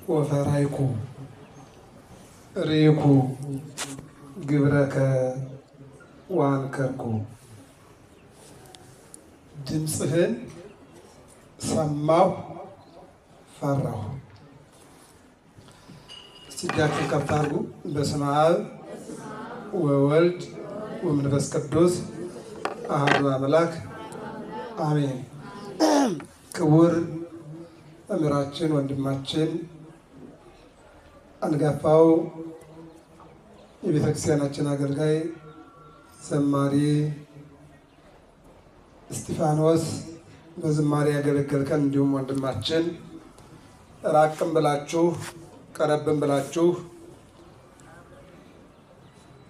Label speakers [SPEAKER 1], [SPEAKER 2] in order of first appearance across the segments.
[SPEAKER 1] ወፈራይኩ ሬኩ ግብረከ ዋንከርኩ ድምፅህን ሰማሁ ፈራሁ። እጃችሁን ከፍ አድርጉ። በስመ አብ ወወልድ ወመንፈስ ቅዱስ አሐዱ አምላክ አሜን። ክቡር መምህራችን ወንድማችን አንጋፋው የቤተክርስቲያናችን አገልጋይ ዘማሪ እስጢፋኖስ በዝማሬ ያገለገልከን፣ እንዲሁም ወንድማችን ራቅም ብላችሁ ቀረብም ብላችሁ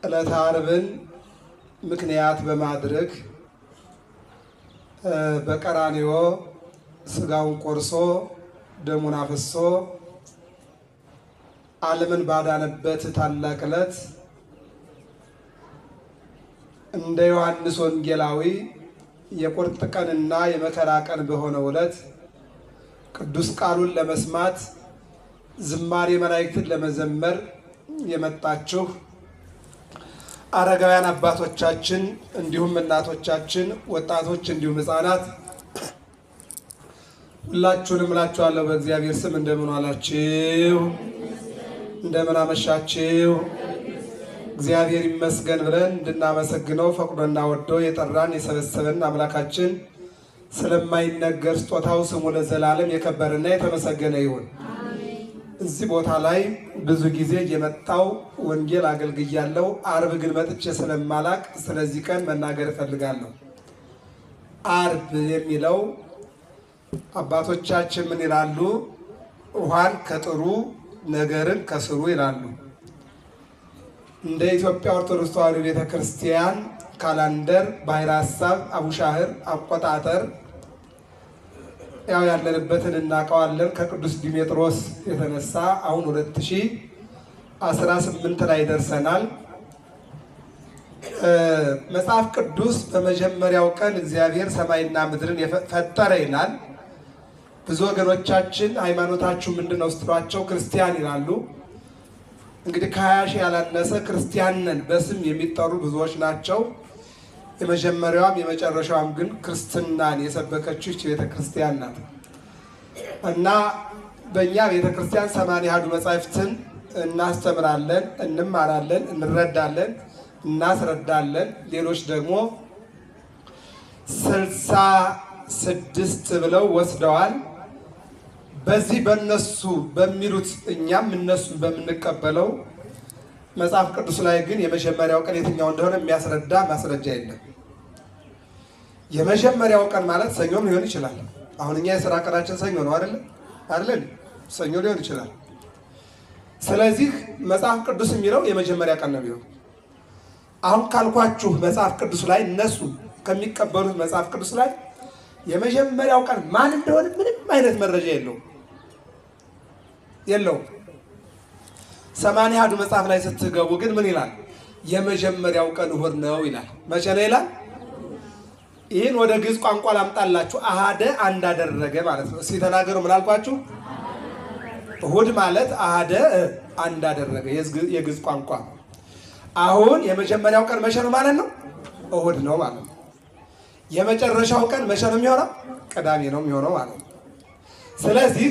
[SPEAKER 1] ዕለተ ዓርብን ምክንያት በማድረግ በቀራንዮ ስጋውን ቆርሶ ደሙን አፍሶ ዓለምን ባዳነበት ታላቅ ዕለት እንደ ዮሐንስ ወንጌላዊ የቁርጥ ቀንና የመከራ ቀን በሆነው ዕለት ቅዱስ ቃሉን ለመስማት ዝማሬ መላእክትን ለመዘመር የመጣችሁ አረጋውያን አባቶቻችን፣ እንዲሁም እናቶቻችን፣ ወጣቶች፣ እንዲሁም ሕፃናት ሁላችሁንም እላችኋለሁ በእግዚአብሔር ስም እንደምን ዋላችሁ? እንደምን አመሻችሁ? እግዚአብሔር ይመስገን ብለን እንድናመሰግነው ፈቅዶና ወዶ የጠራን የሰበሰበን አምላካችን ስለማይነገር ስጦታው ስሙ ለዘላለም የከበረና የተመሰገነ ይሁን። እዚህ ቦታ ላይ ብዙ ጊዜ የመጣው ወንጌል አገልግያለሁ። ዓርብ ግን መጥቼ ስለማላቅ ስለዚህ ቀን መናገር እፈልጋለሁ። ዓርብ የሚለው አባቶቻችን ምን ይላሉ? ውሃን ከጥሩ ነገርን ከስሩ ይላሉ። እንደ ኢትዮጵያ ኦርቶዶክስ ተዋሕዶ ቤተክርስቲያን ካላንደር ባሕረ ሐሳብ አቡሻህር አቆጣጠር ያው ያለንበትን እናውቀዋለን። ከቅዱስ ዲሜጥሮስ የተነሳ አሁን 2018 ላይ ደርሰናል። መጽሐፍ ቅዱስ በመጀመሪያው ቀን እግዚአብሔር ሰማይና ምድርን ፈጠረ ይላል። ብዙ ወገኖቻችን ሃይማኖታችሁ ምንድን ነው ስትሏቸው ክርስቲያን ይላሉ። እንግዲህ ከ20 ሺህ ያላነሰ ክርስቲያን ነን በስም የሚጠሩ ብዙዎች ናቸው። የመጀመሪያዋም የመጨረሻዋም ግን ክርስትናን የሰበከችው ቤተክርስቲያን ናት እና በእኛ ቤተክርስቲያን 81 መጻሕፍትን እናስተምራለን፣ እንማራለን፣ እንረዳለን፣ እናስረዳለን። ሌሎች ደግሞ 66 ብለው ወስደዋል። በዚህ በእነሱ በሚሉት እኛም እነሱን በምንቀበለው መጽሐፍ ቅዱስ ላይ ግን የመጀመሪያው ቀን የትኛው እንደሆነ የሚያስረዳ ማስረጃ የለም። የመጀመሪያው ቀን ማለት ሰኞም ሊሆን ይችላል። አሁን እኛ የሥራ ቀናችን ሰኞ ነው አይደል? ሰኞ ሊሆን ይችላል። ስለዚህ መጽሐፍ ቅዱስ የሚለው የመጀመሪያ ቀን ነው የሚሆነው። አሁን ካልኳችሁ መጽሐፍ ቅዱስ ላይ እነሱ ከሚቀበሉት መጽሐፍ ቅዱስ ላይ የመጀመሪያው ቀን ማን እንደሆነ ምንም አይነት መረጃ የለውም። 81 መጽሐፍ ላይ ስትገቡ ግን ምን ይላል? የመጀመሪያው ቀን እሑድ ነው ይላል። መቼ ነው ይላል? ይህን ወደ ግዕዝ ቋንቋ ላምጣላችሁ። አሃደ አንድ አደረገ ማለት ነው። እስኪ ተናገሩ። ምን አልኳችሁ? እሑድ ማለት አሃደ አንድ አደረገ የግዕዝ ቋንቋ። አሁን የመጀመሪያው ቀን መቼ ነው ማለት ነው? እሑድ ነው ማለት ነው። የመጨረሻው ቀን መቼ ነው የሚሆነው? ቅዳሜ ነው የሚሆነው ማለት ነው። ስለዚህ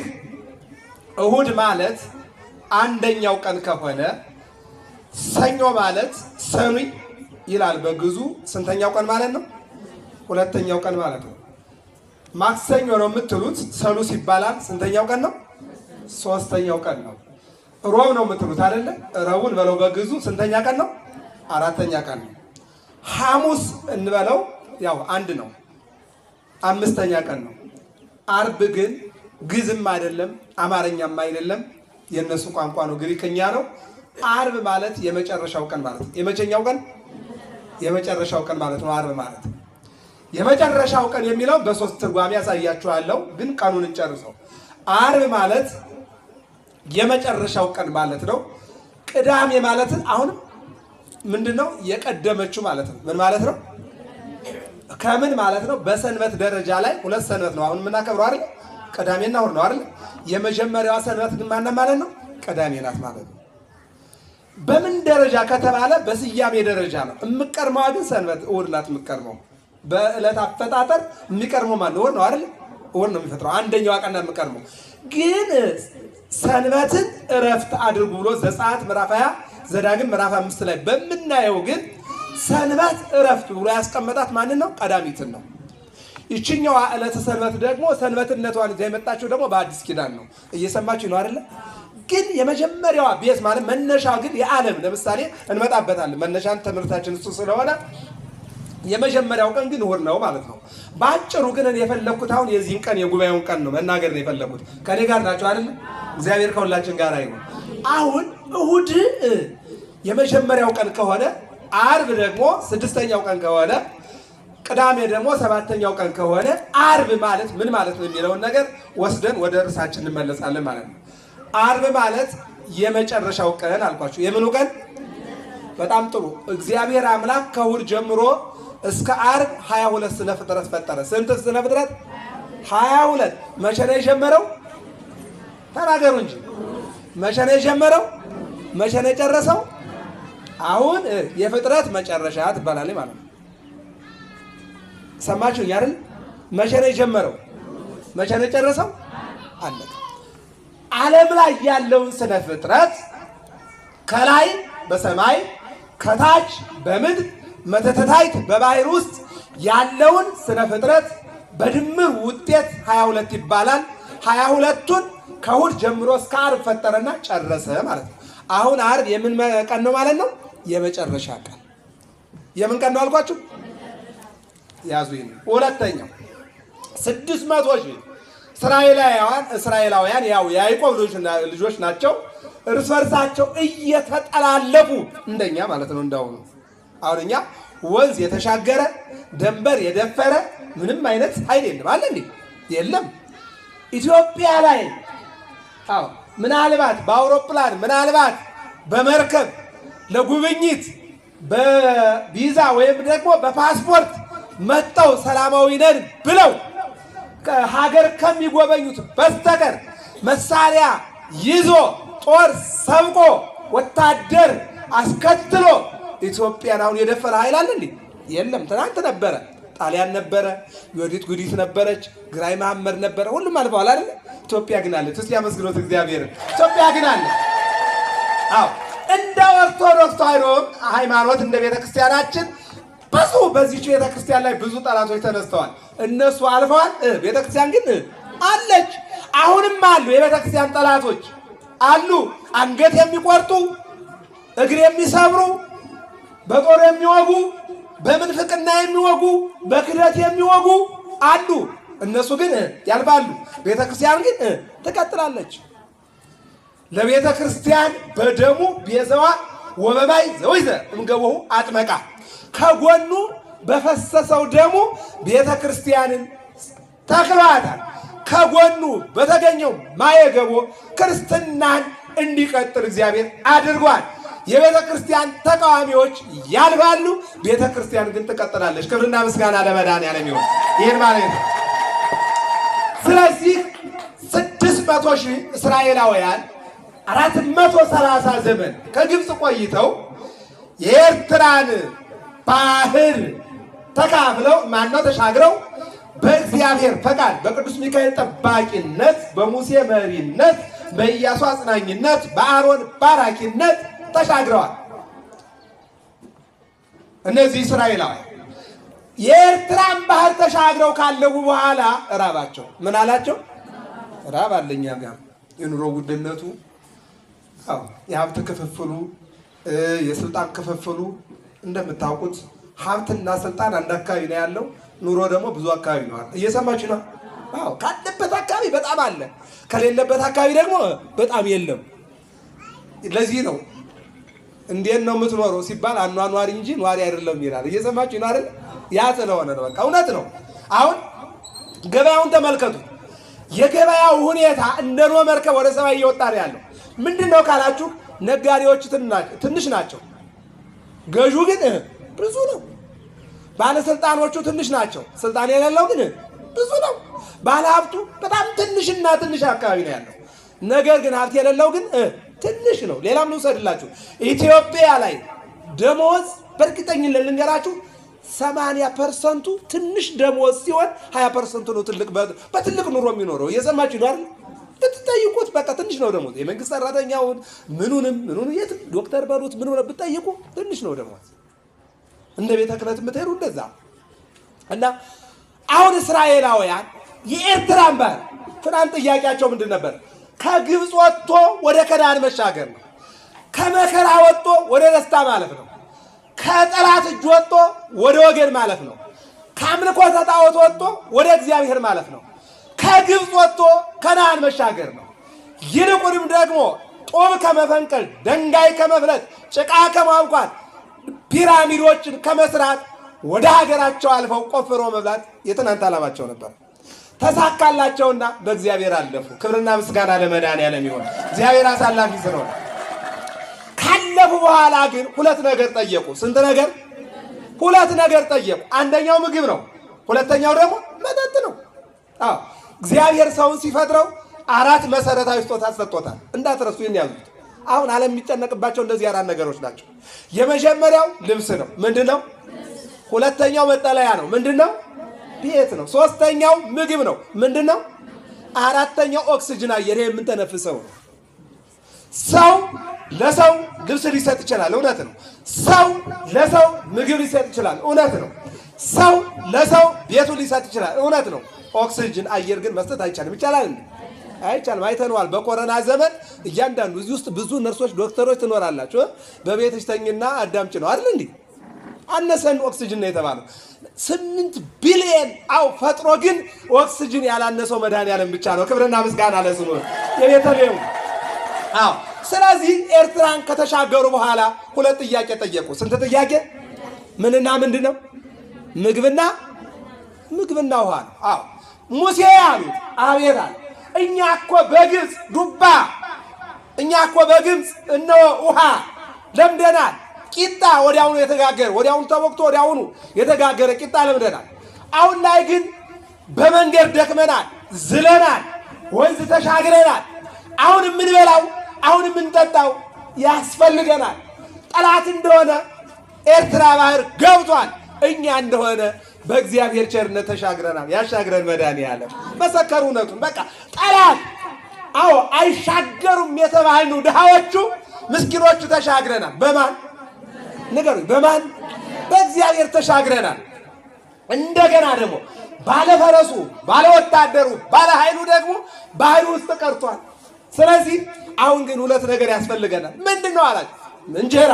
[SPEAKER 1] እሑድ ማለት አንደኛው ቀን ከሆነ ሰኞ ማለት ሰኑይ ይላል በግዕዙ። ስንተኛው ቀን ማለት ነው? ሁለተኛው ቀን ማለት ነው። ማክሰኞ ነው የምትሉት ሰሉስ ይባላል። ስንተኛው ቀን ነው? ሶስተኛው ቀን ነው። ሮብ ነው የምትሉት አይደለ? ረቡዕን በለው በግዕዙ ስንተኛ ቀን ነው? አራተኛ ቀን ነው። ሐሙስ እንበለው ያው አንድ ነው፣ 5ኛ ቀን ነው። ዓርብ ግን ግዕዝም አይደለም አማርኛም አይደለም፣ የነሱ ቋንቋ ነው፣ ግሪክኛ ነው። ዓርብ ማለት የመጨረሻው ቀን ማለት ነው። የመቼኛው ቀን? የመጨረሻው ቀን ማለት ነው ዓርብ ማለት። የመጨረሻው ቀን የሚለው በሶስት ትርጓሜ ያሳያችኋለሁ፣ ግን ቀኑን እንጨርሰው። ዓርብ ማለት የመጨረሻው ቀን ማለት ነው። ቅዳሜ ማለት አሁንም ምንድነው? የቀደመችው ማለት ነው። ምን ማለት ነው? ከምን ማለት ነው? በሰንበት ደረጃ ላይ 2 ሰንበት ነው አሁን የምናከብረው አይደል? ቅዳሜና እሑድ ነው አይደል? የመጀመሪያዋ ሰንበት ግን ማን ማለት ነው? ቅዳሜ ናት ማለት ነው። በምን ደረጃ ከተባለ በስያሜ ደረጃ ነው። የምትቀርመዋ ግን ሰንበት እሑድ ናት የምትቀርመው። በዕለት አፈጣጠር የሚቀርመው ማን ነው? እሑድ ነው አይደል? እሑድ ነው የሚፈጥረው። አንደኛዋ ቀን ነው የምትቀርመው። ግን ሰንበትን እረፍት አድርጉ ብሎ ዘጸአት ምዕራፍ 20 ዘዳግም ምዕራፍ 5 ላይ በምናየው ግን ሰንበት እረፍት ብሎ ያስቀመጣት ማንን ነው? ቀዳሚትን ነው። ይችኛዋ ዕለተ ሰንበት ደግሞ ሰንበትነቷን ይዛ የመጣችው ደግሞ በአዲስ ኪዳን ነው። እየሰማችሁ ነው አይደለ? ግን የመጀመሪያዋ ቤት ማለት መነሻው ግን የዓለም ለምሳሌ እንመጣበታለን። መነሻን ትምህርታችን እሱ ስለሆነ የመጀመሪያው ቀን ግን እሑድ ነው ማለት ነው። በአጭሩ ግን እኔ የፈለኩት አሁን የዚህን ቀን የጉባኤውን ቀን ነው መናገር ነው የፈለኩት። ከኔ ጋር ናቸው አይደል? እግዚአብሔር ከሁላችን ጋር አይሁን። አሁን እሑድ የመጀመሪያው ቀን ከሆነ፣ ዓርብ ደግሞ ስድስተኛው ቀን ከሆነ፣ ቅዳሜ ደግሞ ሰባተኛው ቀን ከሆነ ዓርብ ማለት ምን ማለት ነው የሚለውን ነገር ወስደን ወደ እርሳችን እንመለሳለን ማለት ነው። ዓርብ ማለት የመጨረሻው ቀን አልኳችሁ። የምኑ ቀን? በጣም ጥሩ። እግዚአብሔር አምላክ ከእሑድ ጀምሮ እስከ ዓርብ 22 ስነ ፍጥረት ፈጠረ። ስንት ስነ ፍጥረት? 22። መቼ ነው የጀመረው? ተናገሩ እንጂ። መቼ ነው የጀመረው? መቼ ነው የጨረሰው? አሁን የፍጥረት መጨረሻ ትባላለች ማለት ነው። ሰማችሁኝ አይደል? መቼ ነው የጀመረው? መቼ ነው የጨረሰው? አለቀ። ዓለም ላይ ያለውን ስነ ፍጥረት ከላይ በሰማይ ከታች በምድር መተተታይት በባህር ውስጥ ያለውን ስነ ፍጥረት በድምር ውጤት 22 ይባላል። 22ቱን ከእሑድ ጀምሮ እስከ ዓርብ ፈጠረና ጨረሰ ማለት ነው። አሁን ዓርብ የምን ቀን ነው ማለት ነው? የመጨረሻ ቀን። የምን ቀን ነው አልኳችሁ? ያዙ። ሁለተኛው 600 ሺህ እስራኤላውያን ያው የያዕቆብ ልጆች ናቸው። እርስ በርሳቸው እየተጠላለፉ እንደኛ ማለት ነው። እንደውም አሁን እኛ ወንዝ የተሻገረ ደንበር የደፈረ ምንም አይነት ኃይል የለም አለ እንዴ? የለም። ኢትዮጵያ ላይ አዎ ምናልባት በአውሮፕላን ምናልባት በመርከብ ለጉብኝት በቪዛ ወይም ደግሞ በፓስፖርት መጥተው ሰላማዊ ነን ብለው ሀገር ከሚጎበኙት በስተቀር መሳሪያ ይዞ ጦር ሰብቆ ወታደር አስከትሎ ኢትዮጵያን አሁን የደፈረ ኃይል አለ እንዴ? የለም። ትናንት ነበረ፣ ጣሊያን ነበረ፣ ዮዲት ጉዲት ነበረች፣ ግራኝ መሐመድ ነበረ። ሁሉም አልፈዋል አይደል? ኢትዮጵያ ግን አለች። እስቲ አመስግኖት እግዚአብሔር። ኢትዮጵያ ግን አለች። አዎ እንደ ኦርቶዶክስ ተዋሕዶ ሃይማኖት እንደ ቤተክርስቲያናችን ብዙ በዚህች ቤተክርስቲያን ላይ ብዙ ጠላቶች ተነስተዋል። እነሱ አልፈዋል። ቤተክርስቲያን ግን አለች። አሁንም አሉ የቤተክርስቲያን ጠላቶች አሉ። አንገት የሚቆርጡ፣ እግር የሚሰብሩ፣ በጦር የሚወጉ፣ በምንፍቅና የሚወጉ፣ በክደት የሚወጉ አሉ። እነሱ ግን ያልፋሉ። ቤተክርስቲያን ግን ትቀጥላለች። ለቤተክርስቲያን በደሙ ቤዛዋ ወበባይ ዘወይዘ እምገቦሁ አጥመቃ፣ ከጎኑ በፈሰሰው ደሙ ቤተክርስቲያንን ተክሏታል። ከጎኑ በተገኘው ማየገቦ ክርስትናን እንዲቀጥል እግዚአብሔር አድርጓል። የቤተ ክርስቲያን ተቃዋሚዎች ያልፋሉ፣ ቤተ ክርስቲያን ግን ትቀጥላለች። ክብርና ምስጋና ለመድኃኔዓለም ይሁን። ይህን ማለት ነው። ስለዚህ 600 ሺህ እስራኤላውያን 430 ዘመን ከግብፅ ቆይተው የኤርትራን ባህር ተካፍለው ማነው ተሻግረው በእግዚአብሔር ፈቃድ በቅዱስ ሚካኤል ጠባቂነት በሙሴ መሪነት በኢያሱ አጽናኝነት በአሮን ባራኪነት ተሻግረዋል። እነዚህ እስራኤላውያን የኤርትራን ባህር ተሻግረው ካለፉ በኋላ ራባቸው። ምን አላቸው? ራብ አለኛ ጋር የኑሮ ውድነቱ፣ የሀብት ክፍፍሉ፣ የስልጣን ክፍፍሉ እንደምታውቁት ሀብትና ስልጣን አንድ አካባቢ ነው ያለው። ኑሮ ደግሞ ብዙ አካባቢ ነው። እየሰማችሁ ነው? አዎ፣ ካለበት አካባቢ በጣም አለ፣ ከሌለበት አካባቢ ደግሞ በጣም የለም። ለዚህ ነው እንዴት ነው የምትኖረው ሲባል አኗኗሪ እንጂ ኗሪ አይደለም ይላል። እየሰማችሁ ነው አይደል? ያ ስለሆነ ነው። በቃ እውነት ነው። አሁን ገበያውን ተመልከቱ። የገበያው ሁኔታ እንደ ኖህ መርከብ ወደ ሰማይ እየወጣ ነው ያለው። ምንድን ነው ካላችሁ ነጋዴዎች ትንሽ ናቸው፣ ገዢው ግን ብዙ ነው። ባለስልጣኖቹ ትንሽ ናቸው፣ ስልጣን የሌለው ግን ብዙ ነው። ባለሀብቱ በጣም ትንሽና ትንሽ አካባቢ ነው ያለው። ነገር ግን ሀብት የሌለው ግን ትንሽ ነው። ሌላም ልውሰድላችሁ። ኢትዮጵያ ላይ ደሞዝ በእርግጠኝነት ልንገራችሁ 80% ትንሽ ደሞዝ ሲሆን 20% ነው ትልቅ በትልቅ ኑሮ የሚኖረው። እየሰማችሁ ነው አይደል? ብትጠይቁት በቃ ትንሽ ነው ደሞዝ። የመንግስት ሰራተኛውን ምኑንም የት ዶክተር በሉት ምኑንም ብትጠይቁ ትንሽ ነው ደሞዝ። እንደ ቤተ ክህነት የምትሄዱ እንደዛ እና አሁን እስራኤላውያን የኤርትራን ባህር ትናንት ጥያቄያቸው ምንድን ነበር? ከግብፅ ወጥቶ ወደ ከነዓን መሻገር ነው። ከመከራ ወጥቶ ወደ ደስታ ማለፍ ነው። ከጠላት እጅ ወጥቶ ወደ ወገን ማለፍ ነው። ከአምልኮተ ጣዖት ወጥቶ ወደ እግዚአብሔር ማለፍ ነው። ከግብፅ ወጥቶ ከነዓን መሻገር ነው። ይልቁንም ደግሞ ጦብ ከመፈንቀል፣ ድንጋይ ከመፍለጥ፣ ጭቃ ከማብኳት፣ ፒራሚዶችን ከመስራት ወደ ሀገራቸው አልፈው ቆፍሮ መብላት የትናንት ዓላማቸው ነበር። ተሳካላቸውና በእግዚአብሔር አለፉ። ክብርና ምስጋና ለመድኃኒዓለም ይሁን። እግዚአብሔር አሳላፊ ስለሆነ ካለፉ በኋላ ግን ሁለት ነገር ጠየቁ። ስንት ነገር? ሁለት ነገር ጠየቁ። አንደኛው ምግብ ነው። ሁለተኛው ደግሞ መጠጥ ነው። አዎ እግዚአብሔር ሰውን ሲፈጥረው 4 መሰረታዊ ስጦታ ሰጥቶታል። እንዳትረሱ ይህን ያዙት። አሁን ዓለም የሚጨነቅባቸው እንደዚህ 4 ነገሮች ናቸው። የመጀመሪያው ልብስ ነው። ምንድን ነው? ሁለተኛው መጠለያ ነው። ምንድን ነው? ቤት ነው። ሶስተኛው ምግብ ነው። ምንድን ነው? አራተኛው ኦክስጅን አየር የምንተነፍሰው ነው። ሰው ለሰው ልብስ ሊሰጥ ይችላል፣ እውነት ነው። ሰው ለሰው ምግብ ሊሰጥ ይችላል፣ እውነት ነው። ሰው ለሰው ቤቱ ሊሰጥ ይችላል፣ እውነት ነው። ኦክስጅን አየር ግን መስጠት አይቻልም። ይቻላል? አይቻልም። አይተነዋል። በኮሮና ዘመን እያንዳንዱ እዚህ ውስጥ ብዙ ነርሶች፣ ዶክተሮች ትኖራላችሁ። በቤትሽ ተኝና አዳምጪ ነው አይደል እንዴ? አነሰን ኦክስጅን ነው የተባለው። 8 ቢሊየን ፈጥሮ ግን ኦክስጅን ያላነሰው መድኃኒዓለም ብቻ ነው። ክብርና ምስጋና ለስሙ የቤተልሔም። ስለዚህ ኤርትራን ከተሻገሩ በኋላ ሁለት ጥያቄ ጠየቁ። ስንት ጥያቄ? ምንና ምንድን ነው? ምግብና ውሃ ነው። ሙሴ ያሉት አቤት አለ። እኛ እኮ በግብፅ ዱባ፣ እኛ እኮ በግብፅ እነሆ ውሃ ለምደናል። ቂጣ ወዲያውኑ የተጋገረ ወዲያውኑ ተወቅቶ ወዲያውኑ የተጋገረ ቂጣ ለምደናል። አሁን ላይ ግን በመንገድ ደክመናል፣ ዝለናል፣ ወንዝ ተሻግረናል። አሁን የምንበላው አሁን የምንጠጣው ያስፈልገናል። ጠላት እንደሆነ ኤርትራ ባህር ገብቷል። እኛ እንደሆነ በእግዚአብሔር ቸርነት ተሻግረናል። ያሻግረን መድኃኒዓለም። መሰከሩ እውነቱን። በቃ ጠላት አይሻገሩም የተባሉ ድሃዎቹ ምስኪኖቹ ተሻግረናል። በማን ንገሩ? በማን? በእግዚአብሔር ተሻግረናል። እንደገና ደግሞ ባለፈረሱ፣ ባለወታደሩ፣ ባለኃይሉ ደግሞ ባህሩ ውስጥ ቀርቷል። ስለዚህ አሁን ግን ሁለት ነገር ያስፈልገናል። ምንድነው አላቸው? እንጀራ።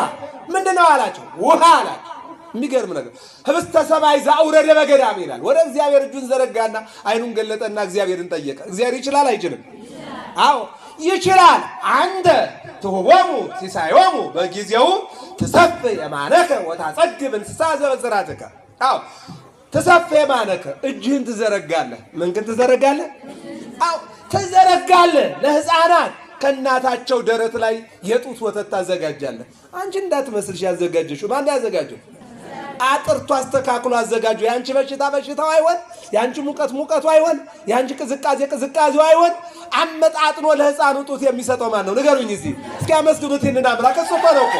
[SPEAKER 1] ምንድነው አላቸው? ውሃ አላቸው። የሚገርም ነገር ህብስተ ሰማይ ዘአውረደ በገዳም ይላል። ወደ እግዚአብሔር እጁን ዘረጋና አይኑን ገለጠና እግዚአብሔርን ጠየቀ። እግዚአብሔር ይችላል አይችልም? አዎ ይችላል። አንተ ትሁቦሙ ሲሳዮሙ በጊዜው ትሰፍሕ የማነከ ወታጸግብ እንስሳ ዘበስራትከ። አዎ ትሰፍሕ የማነከ እጅህን ትዘረጋለህ። ምንክን ትዘረጋለህ? አዎ ትዘረጋለህ። ለሕፃናት ከእናታቸው ደረት ላይ የጡት ወተት ታዘጋጃለህ። አንቺ እንዳትመስልሽ ያዘጋጀሽው ማን ያዘጋጀው? አጥርቶ አስተካክሎ አዘጋጀው። ያንቺ በሽታ በሽታው አይሆን፣ ያንቺ ሙቀት ሙቀቱ አይሆን፣ ያንቺ ቅዝቃዜ ቅዝቃዜው አይሆን። አመጣጥኖ ለሕፃኑ ጡት የሚሰጠው ማን ነው? ንገሩኝ እስቲ። እስኪ አመስግኑት ይህንን አምላክ። እሱ እኮ ነው እኮ።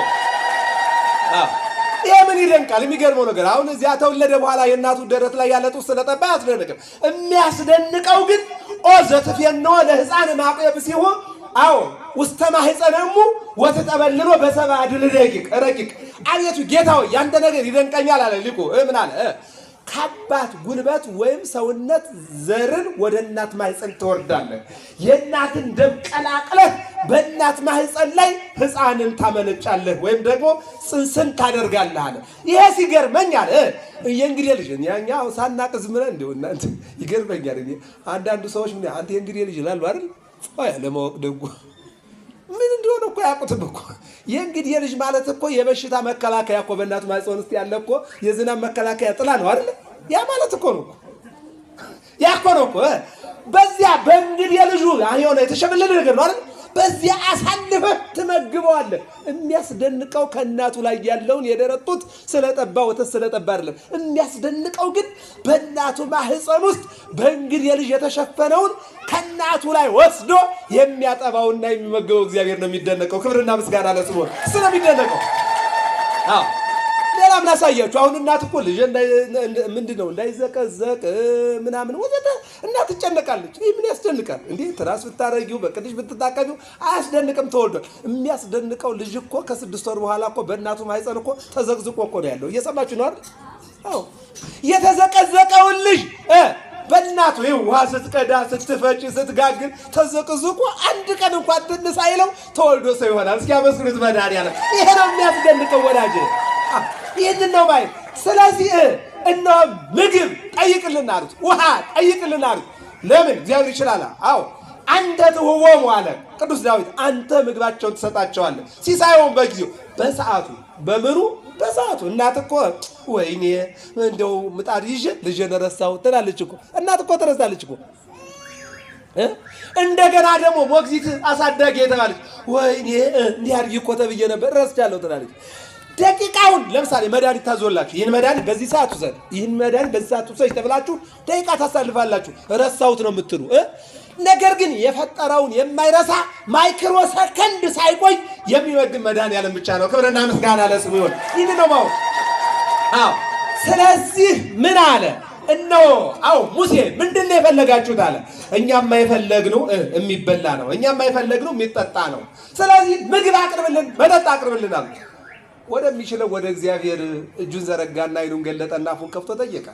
[SPEAKER 1] ይሄ ምን ይደንቃል? የሚገርመው ነገር አሁን እዚያ ተወለደ በኋላ የእናቱ ደረት ላይ ያለ ጡት ስለጠባ አያስደንቅም። የሚያስደንቀው ግን ኦ ዘትፌንዎ ለሕፃን ማቆየብ ሲሆን አዎ ውስተ ማህፀነ እሙ ወተጠበልሎ በሰብአ ድል ረቂቅ። አቤቱ ጌታ ሆይ ያንተ ነገር ይደንቀኛል አለ ሊቁ። ምን አለ? ከአባት ጉልበት ወይም ሰውነት ዘርን ወደ እናት ማህፀን ትወርዳለህ። የእናትን ደም ቀላቅለህ በእናት ማህፀን ላይ ሕፃንን ታመነጫለህ ወይም ደግሞ ጽንስን ታደርጋለህ አለ። ይሄ ሲገርመኝ አለ የእንግዲህ ልጅ ያኛው ሳናቅ ዝም ብለን እንደው እናንተ ይገርመኛል። አንዳንዱ ሰዎች ምን አንተ የእንግዲህ ልጅ ይላሉ አይደል? ለማወቅ ደግሞ ምን እንደሆነ እኮ ያውቁትም እኮ። የእንግዲህ ልጅ ማለት እኮ የበሽታ መከላከያ እኮ በእናቱ ማህፀን ውስጥ ያለ እኮ የዝናብ መከላከያ ጥላ ነው አይደል? ያ ማለት እኮ ነው። ያ እኮ ነው እኮ በዚያ በእንግዲህ ልጁ የሆነ የተሸበለለ ነገር ነው አይደል? በዚያ አሳልፈህ ትመግበዋለህ። የሚያስደንቀው ከእናቱ ላይ ያለውን የደረት ጡት ስለጠባ ወተት ስለጠባ አይደለም። የሚያስደንቀው ግን በእናቱ ማህፀን ውስጥ በእንግዲህ የልጅ የተሸፈነውን ከእናቱ ላይ ወስዶ የሚያጠባውና የሚመግበው እግዚአብሔር ነው የሚደነቀው። ክብርና ምስጋና ለስሙ ስለሚደነቀው። አዎ ሌላም ላሳያችሁ። አሁን እናት እኮ ልጅ ምንድነው እንዳይዘቀዘቅ ምናምን ወዘተ እናት ትጨነቃለች። ይህ ምን ያስደንቃል እንዴ? ትራስ ብታረጊው በቅድሽ ብትታቀቢው አያስደንቅም? ተወልዷል። የሚያስደንቀው ልጅ እኮ ከ6 ወር በኋላ እኮ በእናቱ ማህፀን እኮ ተዘቅዝቆ እኮ ነው ያለው። እየሰማችሁ ነው አይደል? አዎ የተዘቀዘቀውን ልጅ በእናቱ ውሃ ስትቀዳ ስትፈጭ ስትጋግር ተዘቅዝቆ አንድ ቀን እንኳን ትንሽ አይለው ተወልዶ ሰው ይሆናል። እስኪ አመስግኑት መድኃኒዓለም። ይሄ ነው የሚያስደንቀው ወዳጄ። ይህንን ነው ማየት። ስለዚህ እነሆ ምግብ ጠይቅልን አሉት፣ ውሃ ጠይቅልን አሉት። ለምን? እግዚአብሔር ይችላል። አዎ አንተ ትሁቦሙ አለ ቅዱስ ዳዊት፣ አንተ ምግባቸውን ትሰጣቸዋለህ፣ ሲሳዩን በጊዜው በሰዓቱ። በምኑ? በሰዓቱ። እናት እኮ ወይኔ እንደው ምጣድ ይዤ ልጄን ረሳሁ ትላለች እኮ። እናት እኮ ትረሳለች እኮ። እንደገና ደግሞ ሞግዚት አሳዳጊ የተባለች ወይኔ እንዲህ አድርጊ እኮ ተብዬ ነበር ረስቻለሁ ትላለች። ደቂቃውን ለምሳሌ መድኃኒት ታዞላችሁ፣ ይህን መድኃኒት በዚህ ሰዓት ውሰድ፣ ይህን መድኃኒት በዚህ ሰዓት ውሰድ ተብላችሁ ደቂቃ ታሳልፋላችሁ። ረሳሁት ነው የምትሉ። ነገር ግን የፈጠረውን የማይረሳ ማይክሮ ሰከንድ ሳይቆይ የሚመግብ መድኃኒዓለም ብቻ ነው። ክብርና ምስጋና ለስሙ ይሁን። ይህን ነው ማወቅ። አዎ ስለዚህ ምን አለ? እነሆ አዎ ሙሴ ምንድን ነው የፈለጋችሁት አለ። እኛማ የፈለግነው የሚበላ ነው፣ እኛማ የፈለግነው የሚጠጣ ነው። ስለዚህ ምግብ አቅርብልን፣ መጠጥ አቅርብልን አሉ። ወደሚችለው ወደ እግዚአብሔር እጁን ዘረጋና አይኑን ገለጠና አፉን ከፍቶ ጠየቀ።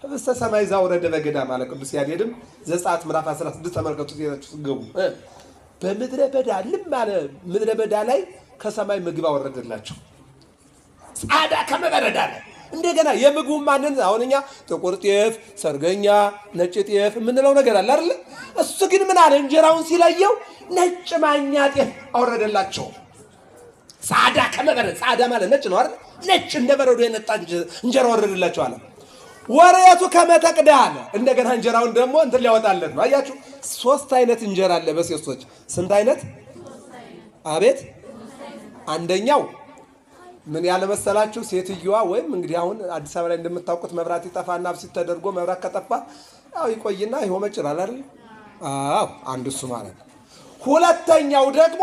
[SPEAKER 1] ህብስተ ሰማይ ዘወረደ በገዳም አለ ቅዱስ ያሬድም ዘጸአት ምዕራፍ 16 ተመልከቱ። ሲያችሁ ሲገቡ በምድረ በዳ ልም አለ። ምድረ በዳ ላይ ከሰማይ ምግብ አወረደላቸው። ጻዳ ከመበረዳ አለ። እንደገና የምግቡ ማንን አሁን እኛ ጥቁር ጤፍ፣ ሰርገኛ፣ ነጭ ጤፍ የምንለው ነገር አለ አይደል? እሱ ግን ምን አለ? እንጀራውን ሲለየው ነጭ ማኛ ጤፍ አወረደላቸው። ጻዳ ከመበረድ፣ ጻዳ ማለት ነጭ ነው አይደል? ነጭ እንደ በረዶ የነጣ እንጀራ ወረደላቸው አለ። ወሬቱ ከመተቅዳ አለ። እንደገና እንጀራውን ደግሞ እንትን ሊያወጣለት ነው። አያችሁ 3 አይነት እንጀራ አለ በሴቶች። ስንት አይነት? አቤት። አንደኛው ምን ያለ መሰላችሁ? ሴትዮዋ ወይም እንግዲህ አሁን አዲስ አበባ ላይ እንደምታውቁት መብራት ይጠፋና አብሲት ተደርጎ መብራት ከጠፋ ያው ይቆይና ይሄው መጭራል አይደል? አዎ አንዱ እሱ ማለት ነው። ሁለተኛው ደግሞ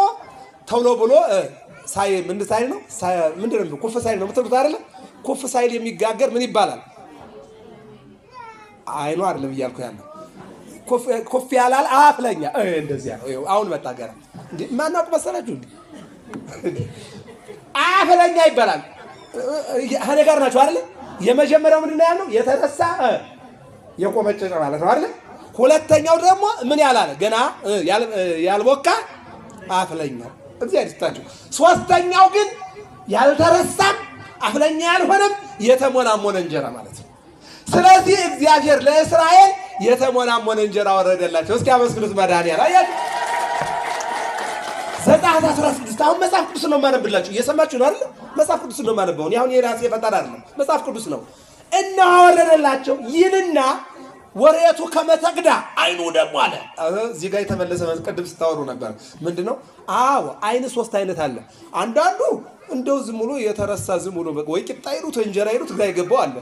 [SPEAKER 1] ተውሎ ብሎ ሳይ ምን ሳይል ነው? ምንድነው? ኩፍ ሳይል ነው የምትሉት አይደል? ኩፍ ሳይል የሚጋገር ምን ይባላል? አይኑ አይደለም እያልኩ ያለው ኩፍ ያላል አፍለኛ እንደዚያ ነው። አሁን መጣገራ እንዴ ማናውቅ መሰላችሁ እንዴ? አፍለኛ ይባላል። ነገር ናቸው አይደል? የመጀመሪያው ምንድነው ያለው? የተረሳ የቆመጨጨ ማለት ነው አይደል? ሁለተኛው ደግሞ ምን ያላለ ገና ያልቦካ አፍለኛ እግዚአብሔር ይስጣችሁ። ሶስተኛው ግን ያልተረሳም አፍለኛ ያልሆነም የተሞናሞነ እንጀራ ማለት ነው። ስለዚህ እግዚአብሔር ለእስራኤል የተሞናሞነ እንጀራ ወረደላቸው። እስኪ አመስግኑት መድኃኒዓለም። አያችሁ ዘጸአት 16 አሁን መጽሐፍ ቅዱስ ነው የማነብላችሁ። እየሰማችሁ ነው አይደል? መጽሐፍ ቅዱስ ነው የማነበው። አሁን የራሴ ፈጣሪ አይደለም፣ መጽሐፍ ቅዱስ ነው። እነሆ ወረደላቸው ይልና ወሬቱ ከመተቅዳ አይኑ ደግሞ አለ። እዚህ ጋር የተመለሰ ቅድም ስታወሩ ነበር። ምንድነው? አዎ አይን 3 አይነት አለ። አንዳንዱ እንደው ዝም ብሎ የተረሳ ዝም ብሎ ወይ ቂጣ ይሉት እንጀራ ይሉት ግራ ይገባው አለ።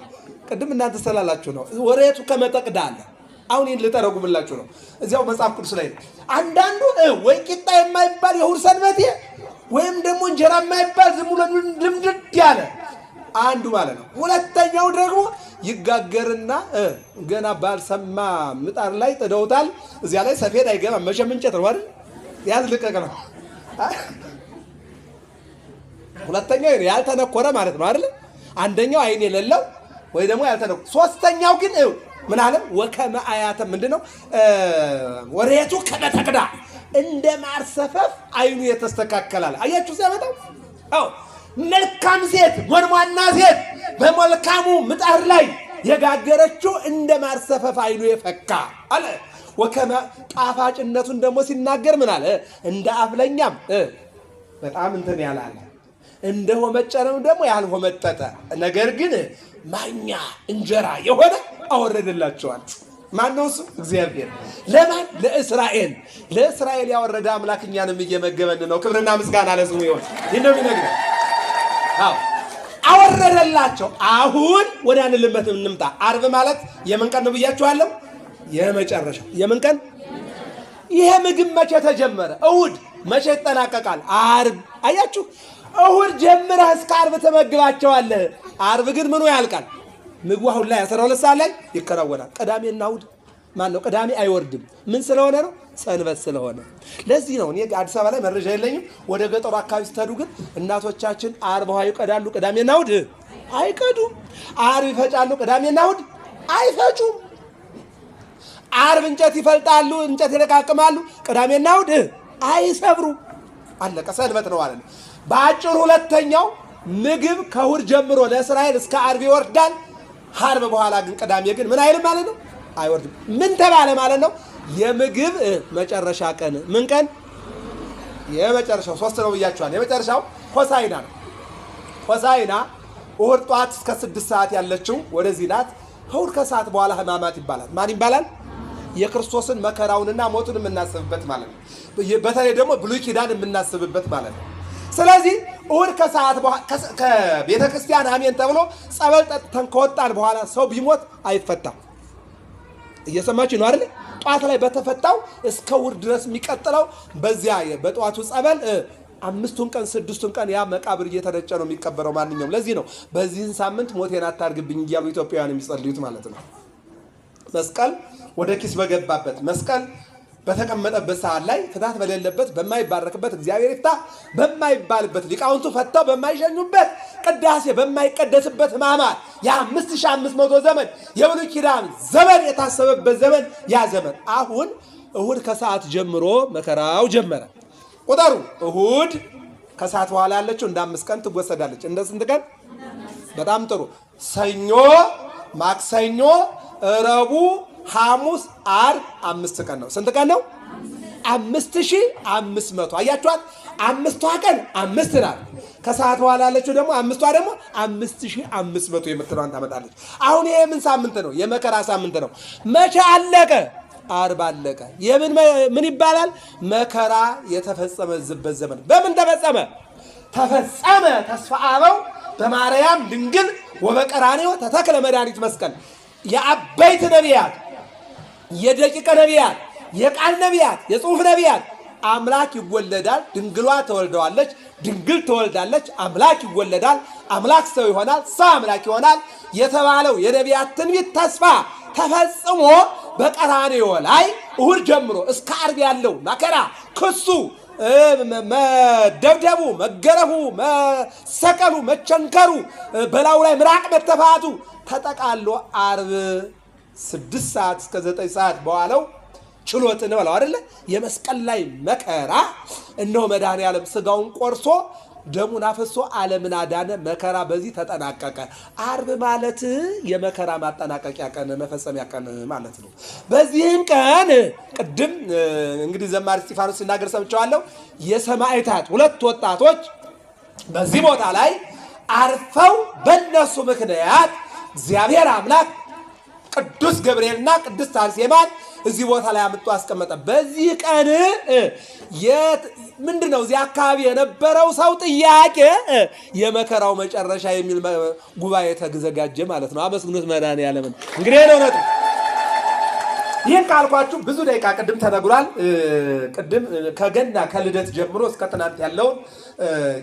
[SPEAKER 1] ቅድም እናንተ ሰላላችሁ ነው። ወሬቱ ከመተቅዳ አለ። አሁን ይሄን ልተረጉምላችሁ ነው። እዚያው መጽሐፍ ቅዱስ ላይ አንዳንዱ ወይ ቂጣ የማይባል የእሑድ ሰንበቴ ወይም ደግሞ እንጀራ የማይባል ዝም ብሎ ልምድድ ያለ አንዱ ማለት ነው። ሁለተኛው ደግሞ ይጋገርና ገና ባልሰማ ምጣድ ላይ ጥደውታል። እዚያ ላይ ሰፌድ አይገባም። መቼም እንጨት ነው አይደል? ያዝልቀቅ ነው። ሁለተኛው ያልተነኮረ ማለት ነው አይደል? አንደኛው አይን የሌለው ወይ ደግሞ ያልተነኮረ። ሶስተኛው ግን ምን አለም? ወከመ አያተ ምንድነው? ወሬቱ ከመተቅዳ እንደ ማርሰፈፍ አይኑ የተስተካከላል። አያችሁ ሲያመጣው አዎ መልካም ሴት ሞንሟና ሴት በመልካሙ ምጣድ ላይ የጋገረችው እንደ ማርሰፈፍ አይኑ የፈካ አለ። ወከመ ጣፋጭነቱን ደግሞ ሲናገር ምን አለ? እንደ አፍለኛም በጣም እንትን ያላለ እንደ ሆመጨረም ደግሞ ያልሆመጠጠ ነገር ግን ማኛ እንጀራ የሆነ አወረደላቸዋል። ማን ነው እሱ? እግዚአብሔር። ለማን? ለእስራኤል። ለእስራኤል ያወረደ አምላክ እኛንም እየመገበን ነው። ክብርና ምስጋና ለስሙ ይሁን። ይህ ነው የሚነግረን። አዎ አወረደላቸው። አሁን ወደ አንልበት እንምጣ። ዓርብ ማለት የምን ቀን ነው ብያችኋለሁ? የመጨረሻው የምን ቀን? ይሄ ምግብ መቼ ተጀመረ? እሑድ። መቼ ይጠናቀቃል? ዓርብ። አያችሁ፣ እሑድ ጀምረህ እስከ ዓርብ ተመግባቸዋለህ። ዓርብ ግን ምኑ ያልቃል? ምግቡ አሁን ላይ 12 ሰዓት ላይ ይከናወናል። ቅዳሜና እሑድ ማን ነው? ቅዳሜ አይወርድም። ምን ስለሆነ ነው? ሰንበት ስለሆነ። ለዚህ ነው እኔ አዲስ አበባ ላይ መረጃ የለኝም። ወደ ገጠሩ አካባቢ ስትሄዱ ግን እናቶቻችን ዓርብ ውሃ ይቀዳሉ፣ ቅዳሜና እሑድ አይቀዱም። ዓርብ ይፈጫሉ፣ ቅዳሜና እሑድ አይፈጩም። ዓርብ እንጨት ይፈልጣሉ፣ እንጨት ይለቃቅማሉ፣ ቅዳሜና እሑድ አይሰብሩም። አለቀ። ሰንበት ነው ማለት ነው። በአጭሩ ሁለተኛው ምግብ ከእሑድ ጀምሮ ለእስራኤል እስከ ዓርብ ይወርዳል። ዓርብ በኋላ ግን ቅዳሜ ግን ምን አይልም ማለት ነው? አይወርድም። ምን ተባለ ማለት ነው? የምግብ መጨረሻ ቀን ምን ቀን? የመጨረሻው 3 ነው ብያችኋል። የመጨረሻው ሆሳዕና ነው። ሆሳዕና እሑድ ጠዋት እስከ 6 ሰዓት ያለችው ወደዚህ ናት። እሑድ ከሰዓት በኋላ ሕማማት ይባላል። ማን ይባላል? የክርስቶስን መከራውንና ሞቱን የምናስብበት ማለት ነው። በተለይ ደግሞ ብሉይ ኪዳን የምናስብበት ማለት ነው። ስለዚህ እሑድ ከሰዓት ከቤተ ክርስቲያን አሜን ተብሎ ጸበል ጠጥተን ከወጣን በኋላ ሰው ቢሞት አይፈታም። እየሰማችሁ ነው አይደል? ጧት ላይ በተፈታው እስከ እሑድ ድረስ የሚቀጥለው በዚያ በጧቱ ጸበል 5ቱን ቀን 6ቱን ቀን ያ መቃብር እየተረጨ ነው የሚቀበረው ማንኛውም። ለዚህ ነው በዚህን ሳምንት ሞቴን አታርግብኝ እያሉ ኢትዮጵያውያን የሚጸልዩት ማለት ነው። መስቀል ወደ ኪስ በገባበት መስቀል በተቀመጠበት ሰዓት ላይ ፍታት በሌለበት በማይባረክበት እግዚአብሔር ይፍታ በማይባልበት ሊቃውንቱ ፈተው በማይሸኙበት ቅዳሴ በማይቀደስበት ሕማማት የ5500 ዘመን የብሉይ ኪዳን ዘመን የታሰበበት ዘመን ያ ዘመን አሁን እሑድ ከሰዓት ጀምሮ መከራው ጀመረ። ቁጠሩ። እሑድ ከሰዓት በኋላ ያለችው እንደ 5 ቀን ትወሰዳለች። እንደ ስንት ቀን? በጣም ጥሩ። ሰኞ፣ ማክሰኞ፣ ረቡዕ፣ ሐሙስ፣ ዓርብ 5 ቀን ነው። ስንት ቀን ነው? 5500። አያችኋት? 5ቷ ቀን 5 ናት። ከሰዓት በኋላ ያለችው ደግሞ 5ቷ ደግሞ 5500 የምትለዋን ታመጣለች። አሁን ይሄ ምን ሳምንት ነው? የመከራ ሳምንት ነው። መቼ አለቀ? ዓርብ አለቀ። ምን ይባላል? መከራ የተፈጸመበት ዘመን። በምን ተፈጸመ? ተፈጸመ ተስፋ አበው በማርያም ድንግል ወበቀራንዮ ተተክለ መድኃኒት መስቀል። የአበይት ነቢያት፣ የደቂቀ ነቢያት፣ የቃል ነቢያት፣ የጽሑፍ ነቢያት አምላክ ይወለዳል፣ ድንግሏ ተወልደዋለች፣ ድንግል ትወልዳለች፣ አምላክ ይወለዳል፣ አምላክ ሰው ይሆናል፣ ሰው አምላክ ይሆናል የተባለው የነቢያት ትንቢት ተስፋ ተፈጽሞ በቀራንዮ ላይ እሑድ ጀምሮ እስከ ዓርብ ያለው መከራ፣ ክሱ፣ መደብደቡ፣ መገረፉ፣ መሰቀሉ፣ መቸንከሩ፣ በላዩ ላይ ምራቅ መተፋቱ ተጠቃሎ ዓርብ 6 ሰዓት እስከ 9 ሰዓት በኋላው ችሎት እንበለው አይደለ? የመስቀል ላይ መከራ እነሆ መድኃኔዓለም ሥጋውን ቆርሶ ደሙን አፈሶ ዓለምን አዳነ። መከራ በዚህ ተጠናቀቀ። ዓርብ ማለት የመከራ ማጠናቀቂያ ቀን፣ መፈጸሚያ ቀን ማለት ነው። በዚህም ቀን ቅድም እንግዲህ ዘማሪ እስጢፋኖስ ሲናገር ሰምቸዋለሁ። የሰማዕታት 2 ወጣቶች በዚህ ቦታ ላይ አርፈው በእነሱ ምክንያት እግዚአብሔር አምላክ ቅዱስ ገብርኤልና ቅድስት አርሴማን እዚህ ቦታ ላይ አምጥቶ አስቀመጠ። በዚህ ቀን ምንድነው እዚህ አካባቢ የነበረው ሰው ጥያቄ የመከራው መጨረሻ የሚል ጉባኤ ተዘጋጀ ማለት ነው። አመስግኑት መድኃኔዓለምን። እንግዲህ ነው ነጥብ። ይህን ካልኳችሁ ብዙ ደቂቃ ቅድም ተነግሯል። ቅድም ከገና ከልደት ጀምሮ እስከ ትናንት ያለውን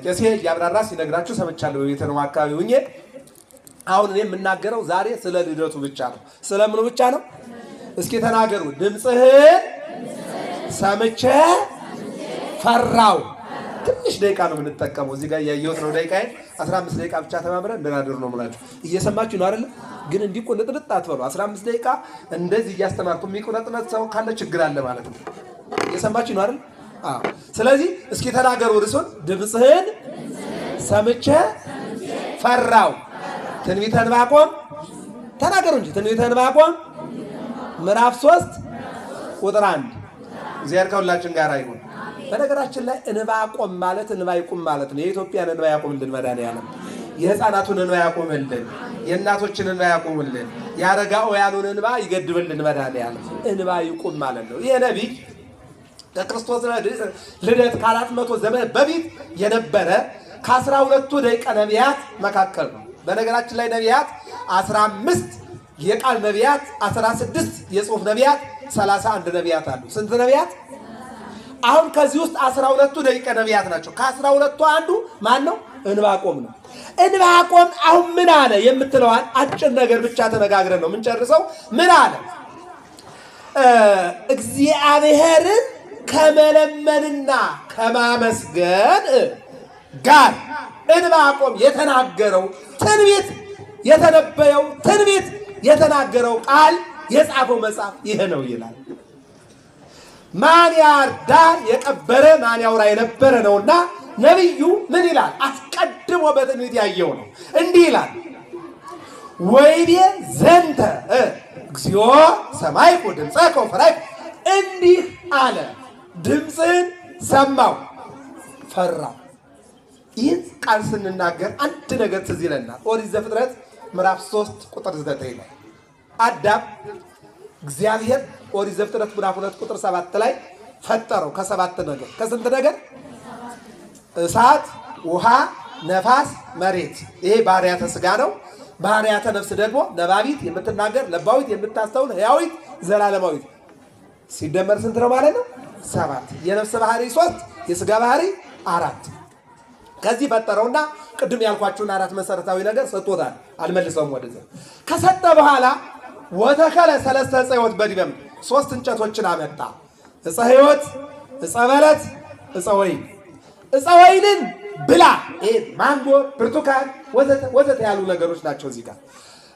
[SPEAKER 1] ቄሴ ያብራራ ሲነግራችሁ ሰምቻለሁ። የተነው አካባቢ ሁኜ አሁን እኔ የምናገረው ዛሬ ስለ ልደቱ ብቻ ነው። ስለምኑ ብቻ ነው? እስኪ ተናገሩ። ድምፅህን ሰምቼ ፈራው። ትንሽ ደቂቃ ነው የምንጠቀመው። እዚህ ጋር ያየሁት ነው ደቂቃ 15 ደቂቃ ብቻ ተማምረን እንደናደሩ ነው የምላችሁ። እየሰማችሁ ነው አይደል? ግን እንዲቆነጥጥ አትበሉ። 15 ደቂቃ እንደዚህ እያስተማርኩ የሚቆነጥጥ ሰው ካለ ችግር አለ ማለት ነው። እየሰማችሁ ነው አይደል? አዎ። ስለዚህ እስኪ ተናገሩ ርዕሱን። ድምፅህን ሰምቼ ፈራው። ትንቢተ ዕንባቆም ተናገሩ እንጂ። ትንቢተ ዕንባቆም ምዕራፍ 3 ቁጥር 1። እግዚአብሔር ከሁላችን ጋር ይሁን። በነገራችን ላይ ዕንባቆም ማለት ዕንባይቁም ማለት ነው። የኢትዮጵያን ዕንባ ያቆምልን መድኃኔዓለም። የሕፃናቱን እንባ ያቆምልን፣ የእናቶችን እንባ ያቆምልን፣ የአረጋውያኑን እንባ ይገድብልን። መድኃኒዓለም እንባ ይቁም ማለት ነው። ይህ ነቢይ ከክርስቶስ ልደት ከ400 ዘመን በፊት የነበረ ከ12ቱ ደቂቀ ነቢያት መካከል ነው። በነገራችን ላይ ነቢያት 15 የቃል ነቢያት፣ 16 የጽሑፍ ነቢያት፣ 31 ነቢያት አሉ። ስንት ነቢያት? አሁን ከዚህ ውስጥ 12ቱ ደቂቀ ነቢያት ናቸው። ከ12ቱ አንዱ ማን ነው? ዕንባቆም ነው። ዕንባቆም አሁን ምን አለ የምትለዋን አጭር ነገር ብቻ ተነጋግረን ነው የምንጨርሰው። ምን አለ? እግዚአብሔርን ከመለመንና ከማመስገን ጋር ዕንባቆም የተናገረው ትንቢት፣ የተነበየው ትንቢት፣ የተናገረው ቃል፣ የጻፈው መጽሐፍ ይሄ ነው ይላል። ማን ያርዳ የቀበረ ማን ያውራ የነበረ ነውና ነቢዩ ምን ይላል? አስቀድሞ በትንቢት ያየው ነው። እንዲህ ይላል፣ ወይቤ ዘንተ እግዚኦ ሰማይኩ ድምፀከ ወፈራይኩ፣ እንዲህ አለ ድምፅህን ሰማው ፈራው። ይህን ቃል ስንናገር አንድ ነገር ትዝ ይለናል። ኦሪት ዘፍጥረት ምዕራፍ 3 ቁጥር 9 ላይ አዳም እግዚአብሔር ኦሪት ዘፍጥረት ምዕራፍ 2 ቁጥር 7 ላይ ፈጠረው ከ7 ነገር። ከስንት ነገር? እሳት፣ ውሃ፣ ነፋስ፣ መሬት። ይሄ ባህርያተ ሥጋ ነው። ባህርያተ ነፍስ ደግሞ ነባቢት፣ የምትናገር ለባዊት፣ የምታስተውል ሕያዊት፣ ዘላለማዊት። ሲደመር ስንት ነው ማለት ነው? 7። የነፍስ ባህሪ 3፣ የሥጋ ባህሪ 4። ከዚህ ፈጠረውና ቅድም ያልኳችሁን 4 መሰረታዊ ነገር ሰጥቶታል። አልመልሰውም ወደዚያ። ከሰጠ በኋላ ወተከለ ሰለስተ ዕፀ ሕይወት በዲበ ምድር፣ 3 እንጨቶችን አመጣ። ዕፀ ሕይወት፣ ዕፀ በለስ፣ ዕፀ ወይን። ዕፀ ወይንን ብላ፣ ይሄ ማንጎ፣ ብርቱካን ወዘተ ያሉ ነገሮች ናቸው እዚህ ጋር።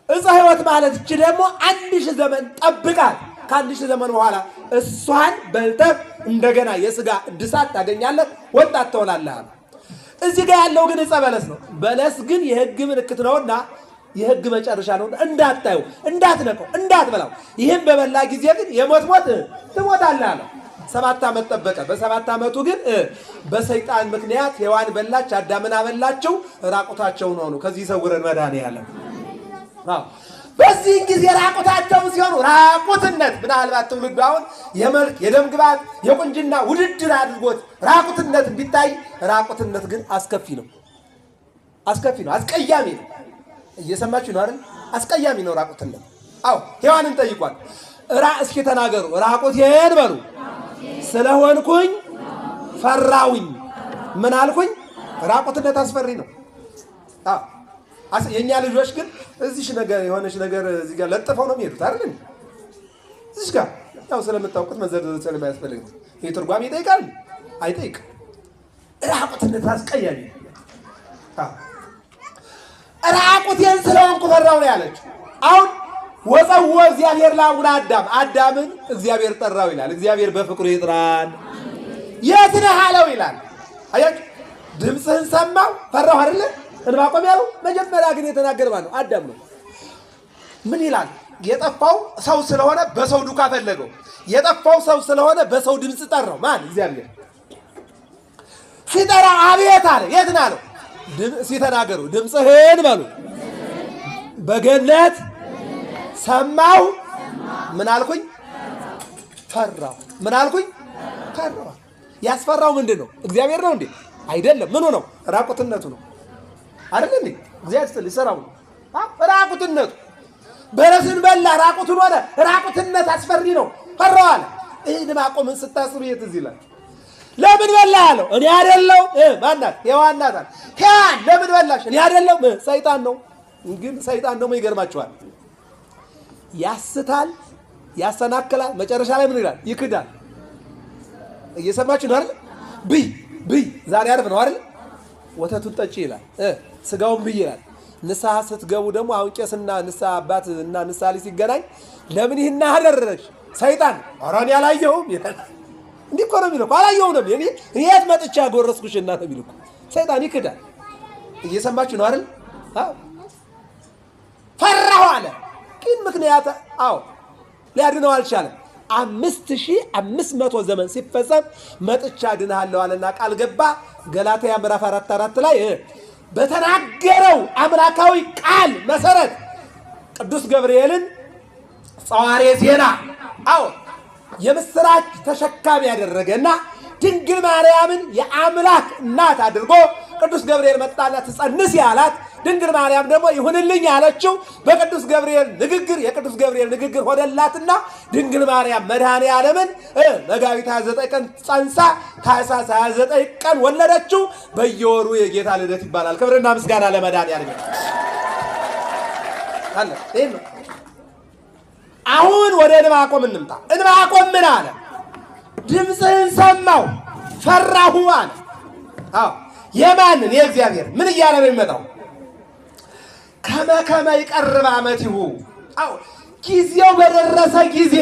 [SPEAKER 1] ዕፀ ሕይወት ማለት እቺ ደግሞ 1000 ዘመን ጠብቃል። ከ1000 ዘመን በኋላ እሷን በልተህ እንደገና የሥጋ እድሳት ታገኛለህ፣ ወጣት ትሆናለህ። እዚህ ጋር ያለው ግን ዕፀ በለስ ነው። በለስ ግን የሕግ ምልክት ነውና የሕግ መጨረሻ ነው። እንዳታዩ፣ እንዳትነቀው፣ እንዳትበላው። ይህም በበላ ጊዜ ግን የሞት ሞት ትሞታለህ አለ። 7 ዓመት ጠበቀ። በ7 ዓመቱ ግን በሰይጣን ምክንያት ሔዋን በላች፣ አዳምን አበላቸው፣ ራቁታቸውን ሆኑ። ከዚህ ይሰውረን መድኃኒዓለም። በዚህ ጊዜ ራቁታቸውን ሲሆኑ ራቁትነት ምናልባት ትውልዱ አሁን የመልክ የደም ግባት የቁንጅና ውድድር አድርጎት ራቁትነት ቢታይ፣ ራቁትነት ግን አስከፊ ነው። አስከፊ ነው። አስቀያሚ ነው። እየሰማችሁ ነው አይደል? አስቀያሚ ነው ራቁትነት። አዎ ሔዋንን ጠይቋል። እስኪ ተናገሩ፣ ራቁቴን በሉ ስለሆንኩኝ ፈራውኝ። ምን አልኩኝ? ራቁትነት አስፈሪ ነው። አዎ የኛ ልጆች ግን እዚህ ነገር የሆነች ነገር እዚህ ጋር ለጥፈው ነው የሚሄዱት አይደል? እዚህ ጋር ያው ስለምታውቁት መዘርዘር ስለማያስፈልግ ነው። ይሄ ትርጓሜ ይጠይቃል አይጠይቅም? ራቁትነት አስቀያሚ ነው። ራቁቴን ስለሆንኩ ፈራው ነው ያለችው። አሁን ወፀወ እግዚአብሔር ለአቡነ አዳም፣ አዳምን እግዚአብሔር ጠራው ይላል። እግዚአብሔር በፍቅሩ ይጥራን። የት ነህ አለው ይላል። አያችሁ፣ ድምፅህን ሰማው ፈራው አይደለ? ዕንባቆም ያለው መጀመሪያ ግን የተናገረ ማን ነው? አዳም ነው። ምን ይላል? የጠፋው ሰው ስለሆነ በሰው ዱካ ፈለገው። የጠፋው ሰው ስለሆነ በሰው ድምፅ ጠራው። ማን? እግዚአብሔር። ሲጠራ አቤት አለ። የት ነህ አለው። ሲተናገሩ ድምፅህን በሉ በገነት ሰማው። ምን አልኩኝ? ፈራው። ምን አልኩኝ? ፈራው። ያስፈራው ምንድን ነው? እግዚአብሔር ነው እንዴ? አይደለም። ምኑ ነው? ራቁትነቱ ነው አይደል እንዴ? እግዚአብሔር ሊሰራው ነው ራቁትነቱ። በለስን በላ ራቁቱን ሆነ። ራቁትነት አስፈሪ ነው። ፈራው አለ። ይሄን ዕንባቆምን ስታስቡ የት እዚህ ላይ ለምን በላ አለው። እኔ አይደለም። ማናት? ሔዋን ናት። ሔዋን ለምን በላሽ? እኔ አይደለም። ሰይጣን ነው። ግን ሰይጣን ደግሞ ይገርማችኋል፣ ያስታል፣ ያሰናክላል። መጨረሻ ላይ ምን ይላል? ይክዳል። እየሰማችሁ ነው አይደል? ብይ ብይ፣ ዛሬ ዓርብ ነው አይደል? ወተቱን ጠጪ ይላል፣ ስጋውን ብይ ይላል። ንስሐ ስትገቡ ደግሞ አሁን ቄስና ንስሐ አባት እና ንስሐ ልጅ ሲገናኝ ለምን ይህን አደረግሽ? ሰይጣን ኧረ እኔ አላየሁም ይላል። እንዲህ እኮ ነው የሚለው እኮ አላየሁም ነው እኔ የት መጥቼ ያጎረስኩሽ እና ነው የሚለው እኮ። ሰይጣን ይክዳል። እየሰማችሁ ነው አይደል? አዎ ፈራሁ አለ። ግን ምክንያት አዎ ሊያድነው አልቻለም። 5500 ዘመን ሲፈጸም መጥቻ ድንሃለሁ አለና ቃል ገባ። ገላትያ ምዕራፍ 4:4 ላይ በተናገረው አምላካዊ ቃል መሰረት ቅዱስ ገብርኤልን ጸዋሬ ዜና የምስራች ተሸካሚ ያደረገና ድንግል ማርያምን የአምላክ እናት አድርጎ ቅዱስ ገብርኤል መጣና ትጸንስ ያላት ድንግል ማርያም ደግሞ ይሁንልኝ ያለችው በቅዱስ ገብርኤል ንግግር የቅዱስ ገብርኤል ንግግር ሆነላትና ድንግል ማርያም መድኃኔ ዓለምን መጋቢት 29 ቀን ጸንሳ ታኅሳስ 29 ቀን ወለደችው። በየወሩ የጌታ ልደት ይባላል። ክብርና ምስጋና ለመድኃኔ ዓለም አለ። አሁን ወደ ዕንባቆም እንምጣ። ዕንባቆም ምን አለ? ድምፅህን ሰማሁ ፈራሁ አለ። የማንን? የእግዚአብሔር። ምን እያለ ነው የሚመጣው? ከመ ይቀርብ ዓመቲሁ ጊዜው በደረሰ ጊዜ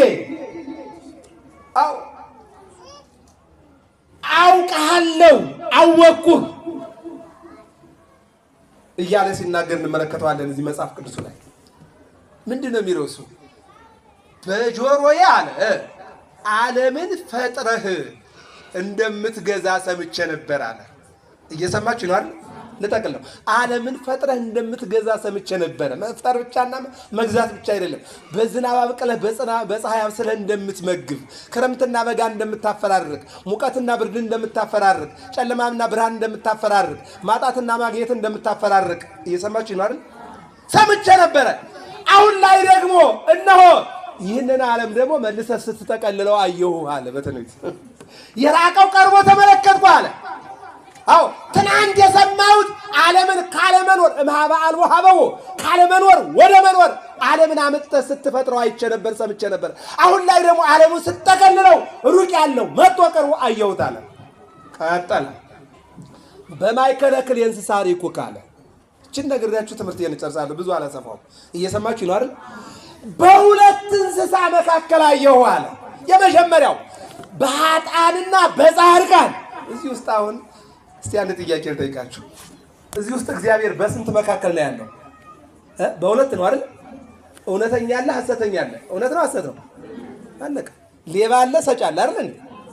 [SPEAKER 1] አውቅሃለሁ አወቅኩህ እያለ ሲናገር እንመለከተዋለን። እዚህ መጽሐፍ ቅዱስ ላይ ምንድን ነው የሚለው? እሱ በጆሮዬ አለ ዓለምን ፈጥረህ እንደምትገዛ ሰምቼ ነበር አለ። እየሰማችሁ ነው አይደል? ልጠቅልለው። ዓለምን ፈጥረህ እንደምትገዛ ሰምቼ ነበር። መፍጠር ብቻና መግዛት ብቻ አይደለም። በዝናብ አብቅለህ በፀሐይ አብስለህ እንደምትመግብ፣ ክረምትና በጋ እንደምታፈራርቅ፣ ሙቀትና ብርድ እንደምታፈራርቅ፣ ጨለማና ብርሃን እንደምታፈራርቅ፣ ማጣትና ማግኘት እንደምታፈራርቅ እየሰማችሁ ነው አይደል? ሰምቼ ነበረ። አሁን ላይ ደግሞ እነሆ ይህንን ዓለም ደግሞ መልሰህ ስትጠቀልለው አየሁ አለ። በትንቢት የራቀው ቀርቦ ተመለከትኩ አለ። ትናንት የሰማሁት ዓለምን ካለመኖር እምኀበ አልቦ ሀበዎ ካለመኖር ወደ መኖር ዓለምን አምጥተህ ስትፈጥረው አይቼ ነበር፣ ሰምቼ ነበር። አሁን ላይ ደግሞ ዓለሙን ስትጠቀልለው ሩቅ ያለው መጥቶ ቀርቦ አየሁት አለ። ቀጠለ። በማእከለ ክልኤ እንስሳ ርኢኩከ አለ። እችን ነግሬያችሁ ትምህርቴን እጨርሳለሁ። ብዙ አላሰፋውም። እየሰማችሁ ነው አይደል? በሁለት እንስሳ መካከል አየሁ አለ። የመጀመሪያው በኃጥአንና በጻድቃን። እዚህ ውስጥ አሁን እስቲ አንድ ጥያቄ ልጠይቃችሁ። እዚህ ውስጥ እግዚአብሔር በስንት መካከል ነው ያለው? በሁለት ነው አይደል? እውነተኛ አለ፣ ሐሰተኛ አለ። እውነት ነው ሐሰት ነው? አለቀ። ሌባ አለ፣ ሰጭ አለ አይደል?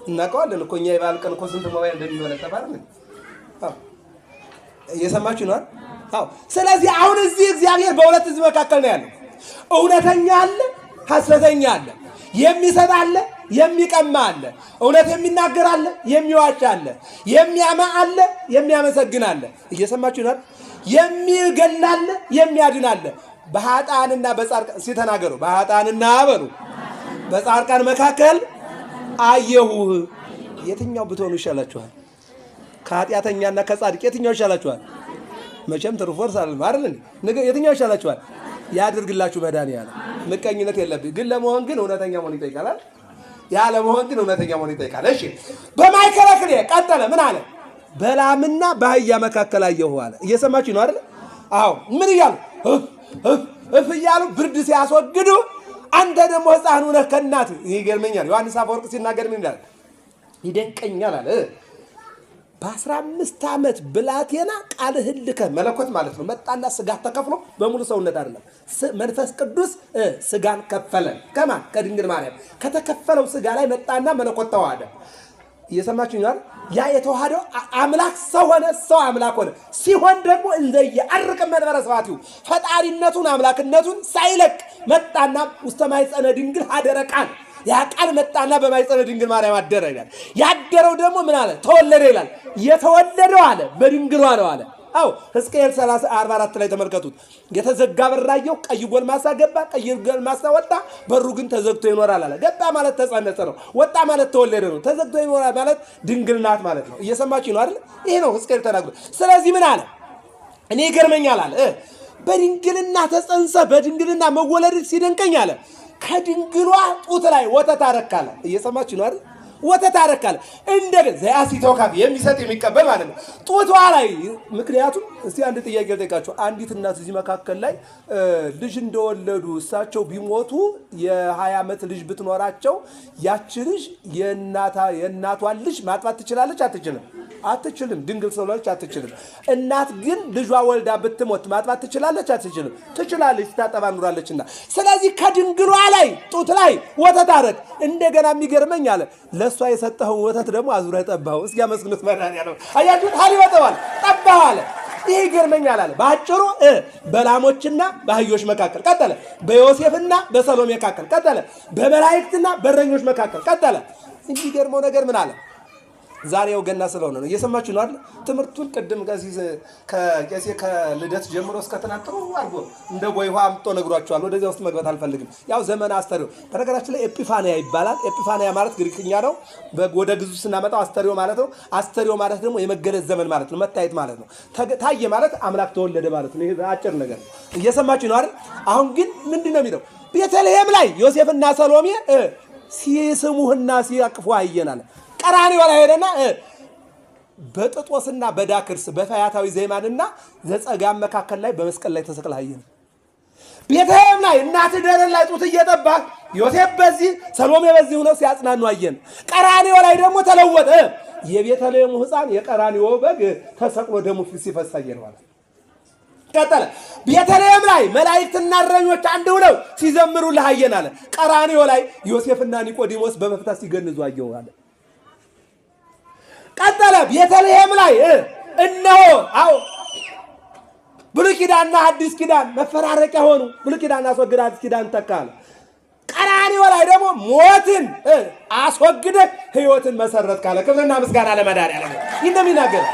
[SPEAKER 1] እናውቀዋለን እኮ እኛ የበዓል ቀን እኮ ስንት ሞባይል እንደሚመለከት አይደል? እየሰማችሁ ነው አይደል? ስለዚህ አሁን እዚህ እግዚአብሔር በሁለት ህዝብ መካከል ነው ያለው። እውነተኛ አለ፣ ሐሰተኛ አለ። የሚሰጥ አለ፣ የሚቀማ አለ። እውነት የሚናገር አለ፣ የሚዋሽ አለ። የሚያማ አለ፣ የሚያመሰግን አለ። እየሰማችሁ ነው። የሚገል አለ፣ የሚያድን አለ። በኃጥአንና በጻድቃን ሲተናገሩ በኃጥአንና በሉ በጻድቃን መካከል አየሁህ። የትኛው ብትሆኑ ይሻላችኋል? ከኃጢአተኛና ከጻድቅ የትኛው ይሻላችኋል? መቼም ትርፎርስ አይደል? የትኛው ይሻላችኋል? ያድርግላችሁ መድኃኒዓለም። ምቀኝነት የለብኝ ግን ለመሆን ግን እውነተኛ መሆን ይጠይቃል። ያ ለመሆን ግን እውነተኛ መሆን ይጠይቃል። እሺ በማእከለ ክልኤ ቀጠለ። ምን አለ? በላምና በአህያ መካከል አየሁ አለ። እየሰማችሁ ነው አይደል? ምን እያሉ እፍ እያሉ ብርድ ሲያስወግዱ አንተ ደግሞ ሕፃን ሆነህ ከእናትህ። ይገርመኛል። ዮሐንስ አፈወርቅ ሲናገር ምን ይላል? ይደንቀኛል አለ። በ15 ዓመት ብላቴና ቃልህን ልከህ መለኮት ማለት ነው መጣና ስጋ ተከፍሎ በሙሉ ሰውነት አይደለም መንፈስ ቅዱስ ስጋን ከፈለ። ከማን? ከድንግል ማርያም። ከተከፈለው ስጋ ላይ መጣና መለኮት ተዋሃደ። እየሰማችሁ ነው። ያ የተዋሃደው አምላክ ሰው ሆነ፣ ሰው አምላክ ሆነ። ሲሆን ደግሞ እንደየ አርቅ መንበረ ስብሐቲሁ ፈጣሪነቱን አምላክነቱን ሳይለቅ መጣና ውስተ ማኅፀነ ድንግል ሀደረ ቃል። ያ ቃል መጣና በማኅፀነ ድንግል ማርያም አደረ ይላል። ያደረው ደግሞ ምን አለ? ተወለደ ይላል። የተወለደው አለ በድንግሏ ነው አለ። ሕዝቅኤል 44 ላይ ተመልከቱት። የተዘጋ በር አየሁ፣ ቀይ ጎልማሳ ገባ፣ ቀይ ጎልማሳ ወጣ፣ በሩ ግን ተዘግቶ ይኖራል አለ። ገባ ማለት ተጸነሰ ነው፣ ወጣ ማለት ተወለደ ነው። ተዘግቶ ይኖራል ማለት ድንግል ናት ማለት ነው። እየሰማችሁ ነው አይደል? ይሄ ነው ሕዝቅኤል ተናግሮ። ስለዚህ ምን አለ? እኔ ይገርመኛል አለ በድንግልና ተጸንሰ በድንግልና መወለድ ሲደንቀኝ አለ ከድንግሏ ጡት ላይ ወተት አረካለ። እየሰማችሁ ነው አይደል? ወተት አረካለ። እንደገና ዘያሲተውካፍ የሚሰጥ የሚቀበል ማለት ነው ጡቷ ላይ። ምክንያቱም እስቲ አንድ ጥያቄ ልጠይቃችሁ። አንዲት እናት እዚህ መካከል ላይ ልጅ እንደወለዱ እሳቸው ቢሞቱ የ20 ዓመት ልጅ ብትኖራቸው ያቺ ልጅ የእናቷን ልጅ ማጥባት ትችላለች? አትችልም? አትችልም። ድንግል ስለሆነች አትችልም። እናት ግን ልጇ ወልዳ ብትሞት ማጥባት ትችላለች? አትችልም? ትችላለች፣ ታጠባ ኑራለችና። ስለዚህ ከድንግሏ ላይ ጡት ላይ ወተት አረክ። እንደገና የሚገርመኝ አለ ለእሷ የሰጠኸውን ወተት ደግሞ አዙረህ ጠባኸው። እስኪ አመስግኑት መድኃኒዓለም። አያችሁት? ሀሊ ወጠዋል ጠባኸው አለ። ይሄ ይገርመኛል አለ። በአጭሩ በላሞችና በአህዮች መካከል ቀጠለ። በዮሴፍና በሰሎሜ መካከል ቀጠለ። በመላእክትና በእረኞች መካከል ቀጠለ። የሚገርመው ነገር ምን አለ? ዛሬው ገና ስለሆነ ነው። እየሰማችሁ ነው አይደል? ትምህርቱን ቅድም ከቄሴ ከልደት ጀምሮ እስከ ትናንት አድርጎ እንደ ቦይ ውሃ አምጦ ነግሯቸዋል። ወደዚያ ውስጥ መግባት አልፈልግም። ያው ዘመነ አስተሪዮ በነገራችን ላይ ኤጲፋንያ ይባላል። ኤጲፋንያ ማለት ግሪክኛ ነው። ወደ ግዙ ስናመጣው አስተሪዮ ማለት ነው። አስተሪዮ ማለት ደግሞ የመገለጽ ዘመን ማለት ነው። መታየት ማለት ነው። ታየ ማለት አምላክ ተወለደ ማለት ነው። ይሄ አጭር ነገር ነው። እየሰማችሁ ነው አይደል? አሁን ግን ምንድነው የሚለው? ቤተልሔም ላይ ዮሴፍና ሰሎሜ ሲስሙህና ሲያቅፉ አየናል። ቀራንዮ ላይ ሄደና በጥጦስና በዳክርስ በፈያታዊ ዘይማንና ዘጸጋም መካከል ላይ በመስቀል ላይ ተሰቅላ አየን። ቤተልሔም ላይ እናት ደረን ላይ ጡት እየጠባ ዮሴፍ በዚህ ሰሎሜ በዚህ ሆነው ሲያጽናኑ አየን። ቀራንዮ ላይ ደግሞ ተለወጠ። የቤተልሔሙ ሕፃን የቀራንዮ በግ ተሰቅሎ ደሙ ሲፈስ አየን ማለት ቀጠለ። ቤተልሔም ላይ መላእክትና እረኞች አንድ ሆነው ሲዘምሩልህ አየን አለ። ቀራንዮ ላይ ዮሴፍና ኒቆዲሞስ በመፍታት ሲገንዙ አየው አለ። ቀጠለ። ቤተልሔም ላይ እነሆ ብሉይ ኪዳንና አዲስ ኪዳን መፈራረቂያ ሆኑ። ብሉይ ኪዳን አስወግደ አዲስ ኪዳን ተካለ። ቀራንዮ ላይ ደግሞ ሞትን አስወግደ ሕይወትን መሰረት ካለ ክብርና ምስጋና ለመድኃኒዓለም ይነሚናገር